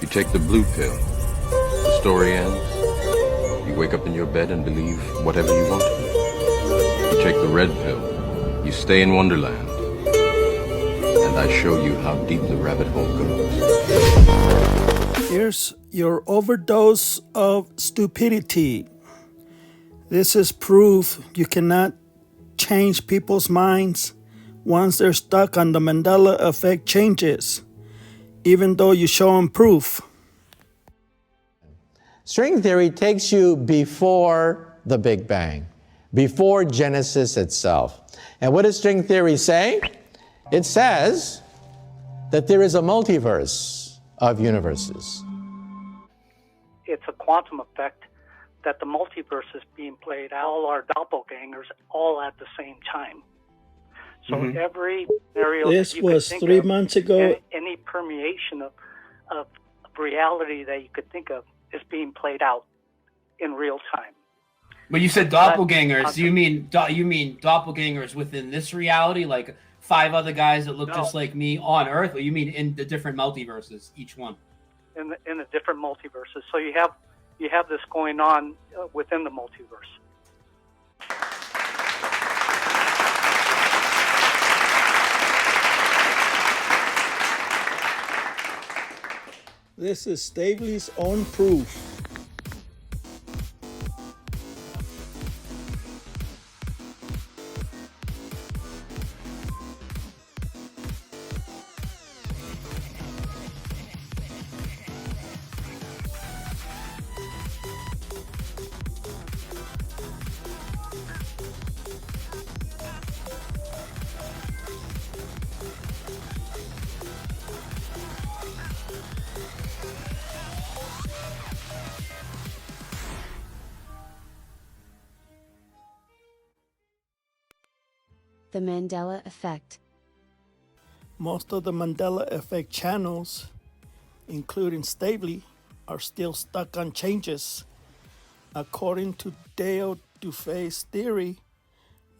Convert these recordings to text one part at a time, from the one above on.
You take the blue pill. The story ends. You wake up in your bed and believe whatever you want to. You take the red pill. You stay in Wonderland. And I show you how deep the rabbit hole goes. Here's your overdose of stupidity. This is proof you cannot change people's minds once they're stuck on the Mandela effect changes, even though you show them proof. String theory takes you before the Big Bang, before Genesis itself. And what does string theory say? It says that there is a multiverse of universes. It's a quantum effect that the multiverse is being played out, all our doppelgangers, all at the same time. So every scenario This that you was could think 3 of, months ago. any permeation of reality that you could think of is being played out in real time. But you said doppelgangers. You mean doppelgangers within this reality, like 5 other guys that look just like me on Earth, or you mean in the different multiverses, each one? In the different multiverses. So you have this going on within the multiverse. This is Staveley's own proof. The Mandela Effect. Most of the Mandela Effect channels, including Staveley, are still stuck on changes. According to Dale Dufay's theory,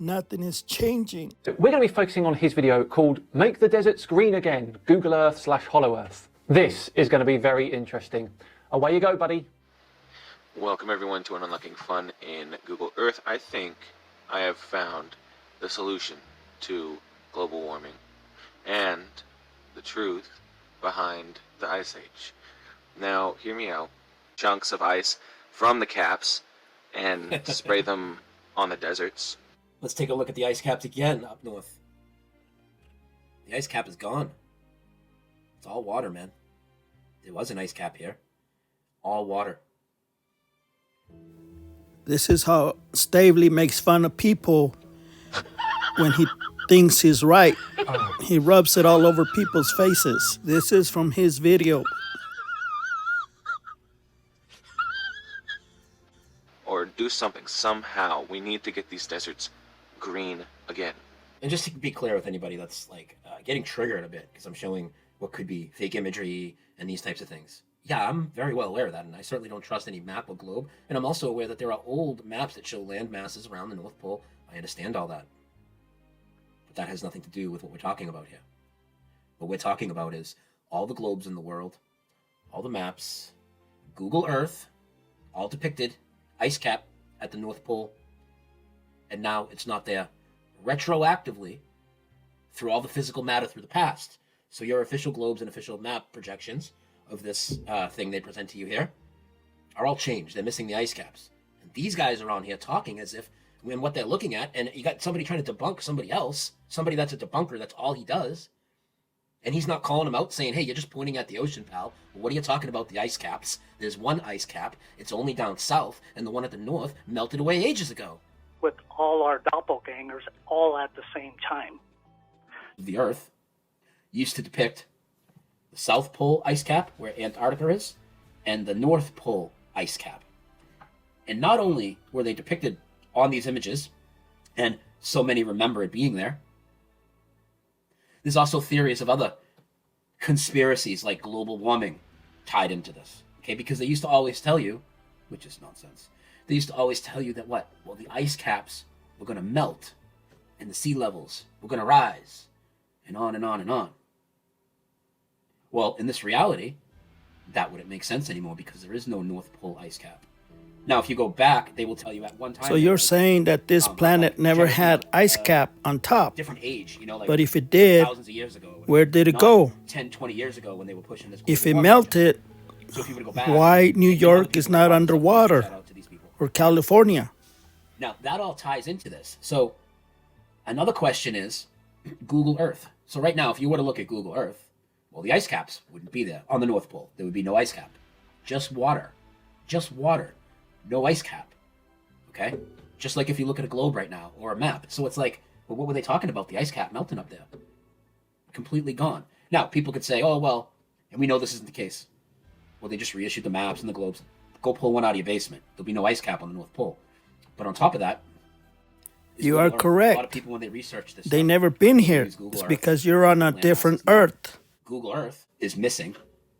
nothing is changing. So we're going to be focusing on his video called Make the Deserts Green Again, Google Earth / Hollow Earth. This is going to be very interesting. Away you go, buddy. Welcome everyone to an Unlocking Fun in Google Earth. I think I have found the solution to global warming and the truth behind the Ice Age. Now, hear me out. Chunks of ice from the caps and spray them on the deserts. Let's take a look at the ice caps again up north. The ice cap is gone. It's all water, man. There was an ice cap here. All water. This is how Staveley makes fun of people when he thinks he's right. He rubs it all over people's faces. This is from his video. Or do something, somehow. We need to get these deserts green again. And just to be clear with anybody that's like getting triggered a bit, because I'm showing what could be fake imagery and these types of things. Yeah, I'm very well aware of that, and I certainly don't trust any map or globe. And I'm also aware that there are old maps that show land masses around the North Pole. I understand all that. But that has nothing to do with what we're talking about here. What we're talking about is all the globes in the world, all the maps, Google Earth, all depicted, ice cap at the North Pole, and now it's not there retroactively through all the physical matter through the past. So your official globes and official map projections of this thing they present to you here are all changed. They're missing the ice caps. And these guys are on here talking as if when what they're looking at, and you got somebody trying to debunk somebody else, somebody that's a debunker, that's all he does. And he's not calling them out saying, hey, you're just pointing at the ocean, pal. Well, what are you talking about the ice caps? There's one ice cap. It's only down south, and the one at the north melted away ages ago. With all our doppelgangers all at the same time. The Earth used to depict the South Pole ice cap, where Antarctica is, and the North Pole ice cap. And not only were they depicted on these images, and so many remember it being there, there's also theories of other conspiracies like global warming tied into this. Okay, because they used to always tell you, which is nonsense, they used to always tell you that what? Well, the ice caps were going to melt, and the sea levels were going to rise, and on and on and on. Well, in this reality, that wouldn't make sense anymore because there is no North Pole ice cap. Now, if you go back, they will tell you at one time. So you're saying that this planet never had ice cap on top. Different age, you know, like but if it did, thousands of years ago, where did it go? 10, 20 years ago when they were pushing this. If it melted, so if you were to go back, why New York is not underwater or California? Now, that all ties into this. So another question is Google Earth. So right now, if you were to look at Google Earth, well, the ice caps wouldn't be there on the North Pole. There would be no ice cap. Just water. Just water. No ice cap. Okay? Just like if you look at a globe right now or a map. So it's like, well, what were they talking about? The ice cap melting up there. Completely gone. Now, people could say, oh, well, and we know this isn't the case. Well, they just reissued the maps and the globes. Go pull one out of your basement. There'll be no ice cap on the North Pole. But on top of that, you are correct. A lot of people, when they research this, they never been here. It's because you're on a different Earth. Google Earth is missing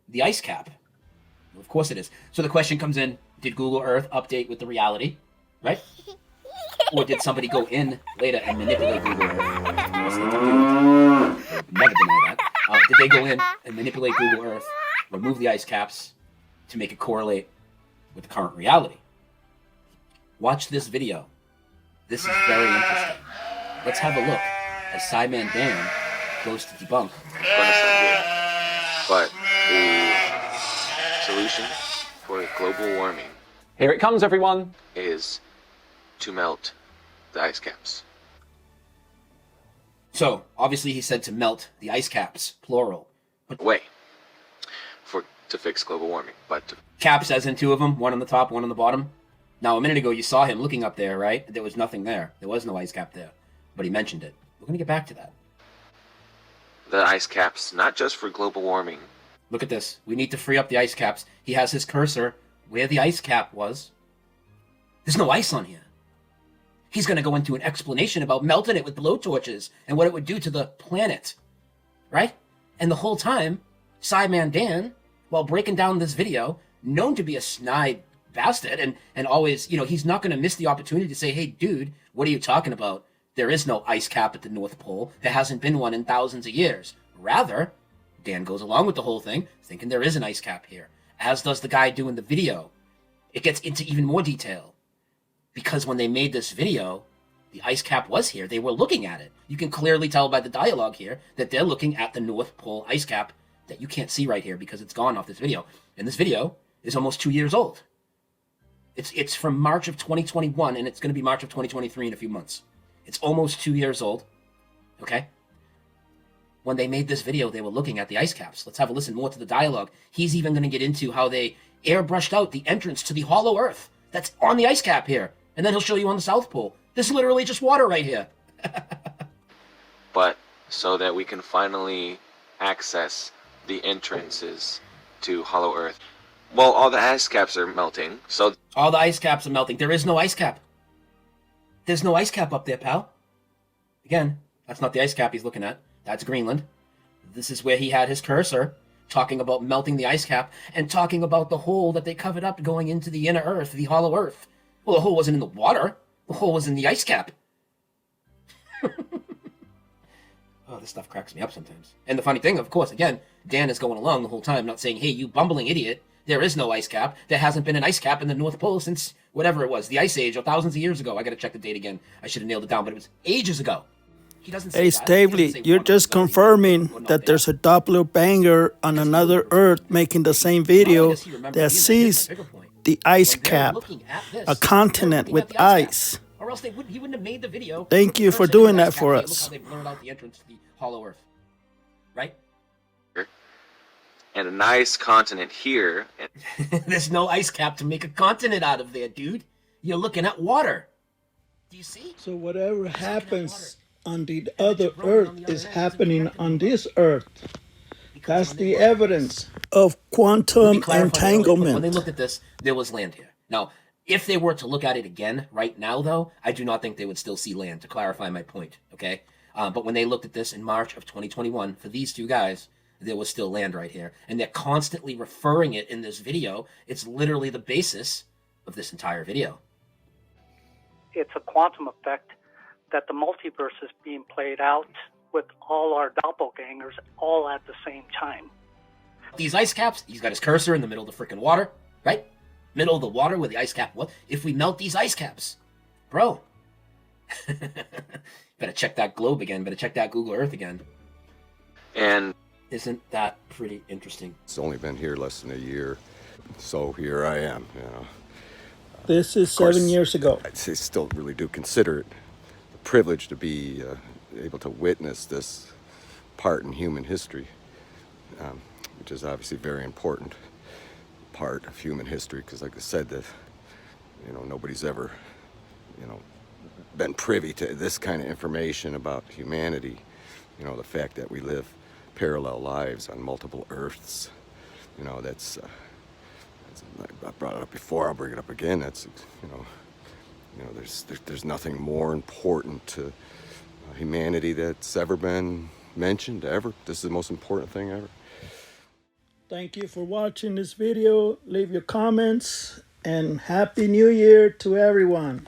the ice cap. Well, of course it is. So the question comes in, did Google Earth update with the reality, right? Or did somebody go in later and manipulate Google Earth? Yes, they do. Never deny that. Did they go in and manipulate Google Earth, remove the ice caps to make it correlate with the current reality? Watch this video. This is very interesting. Let's have a look as Cyman Dan goes to debunk. But the solution for global warming, here it comes, everyone, is to melt the ice caps. So, obviously he said to melt the ice caps, plural. But to fix global warming, caps as in two of them, one on the top, one on the bottom. Now, a minute ago, you saw him looking up there, right? There was nothing there. There was no ice cap there. But he mentioned it. We're going to get back to that. The ice caps, not just for global warming. Look at this. We need to free up the ice caps. He has his cursor where the ice cap was. There's no ice on here. He's going to go into an explanation about melting it with blowtorches and what it would do to the planet. Right? And the whole time, Cyman Dan, while breaking down this video, known to be a snide bastard and always, you know, he's not going to miss the opportunity to say, hey, dude, what are you talking about? There is no ice cap at the North Pole. There hasn't been one in thousands of years. Rather, Dan goes along with the whole thing, thinking there is an ice cap here, as does the guy doing the video. It gets into even more detail. Because when they made this video, the ice cap was here. They were looking at it. You can clearly tell by the dialogue here that they're looking at the North Pole ice cap that you can't see right here because it's gone off this video. And this video is almost 2 years old. It's from March of 2021, and it's going to be March of 2023 in a few months. It's almost 2 years old, okay? When they made this video, they were looking at the ice caps. Let's have a listen more to the dialogue. He's even going to get into how they airbrushed out the entrance to the hollow earth that's on the ice cap here. And then he'll show you on the South Pole. This is literally just water right here. But so that we can finally access the entrances to hollow earth. Well, all the ice caps are melting, so... All the ice caps are melting. There is no ice cap. There's no ice cap up there, pal. Again, that's not the ice cap he's looking at. That's Greenland. This is where he had his cursor, talking about melting the ice cap, and talking about the hole that they covered up going into the inner earth, the hollow earth. Well, the hole wasn't in the water. The hole was in the ice cap. Oh, this stuff cracks me up sometimes. And the funny thing, of course, again, Dan is going along the whole time, not saying, hey, you bumbling idiot, there is no ice cap. There hasn't been an ice cap in the North Pole since whatever it was, the Ice Age, or thousands of years ago. I got to check the date again. I should have nailed it down, but it was ages ago. He doesn't say hey, that. Staveley, you're just confirming that there's a doppelganger on another Earth making the same video that sees the ice cap, a continent with ice. Or else he wouldn't have made the video. Thank you for doing that for us. Look how they blurred out the entrance to the hollow earth. Right? And a nice continent here. There's no ice cap to make a continent out of there, dude. You're looking at water. Do you see? So whatever happens on the other Earth is happening on this Earth. That's the evidence of quantum entanglement. When they looked at this, there was land here. Now, if they were to look at it again right now, though, I do not think they would still see land, to clarify my point, okay? But when they looked at this in March of 2021, for these two guys, there was still land right here. And they're constantly referring it in this video. It's literally the basis of this entire video. It's a quantum effect that the multiverse is being played out with all our doppelgangers all at the same time. these ice caps, he's got his cursor in the middle of the freaking water, right? Middle of the water where the ice cap was. If we melt these ice caps, bro, better check that globe again. Better check that Google Earth again. And isn't that pretty interesting? It's only been here less than a year, so here I am. You know, This is 7 years ago. I still really do consider it a privilege to be able to witness this part in human history, which is obviously a very important part of human history. Because, like I said, that nobody's ever been privy to this kind of information about humanity. The fact that we live parallel lives on multiple Earths. That's I brought it up before. I'll bring it up again. That's there's nothing more important to humanity that's ever been mentioned ever. This is the most important thing ever. Thank you for watching this video. Leave your comments and Happy New Year to everyone.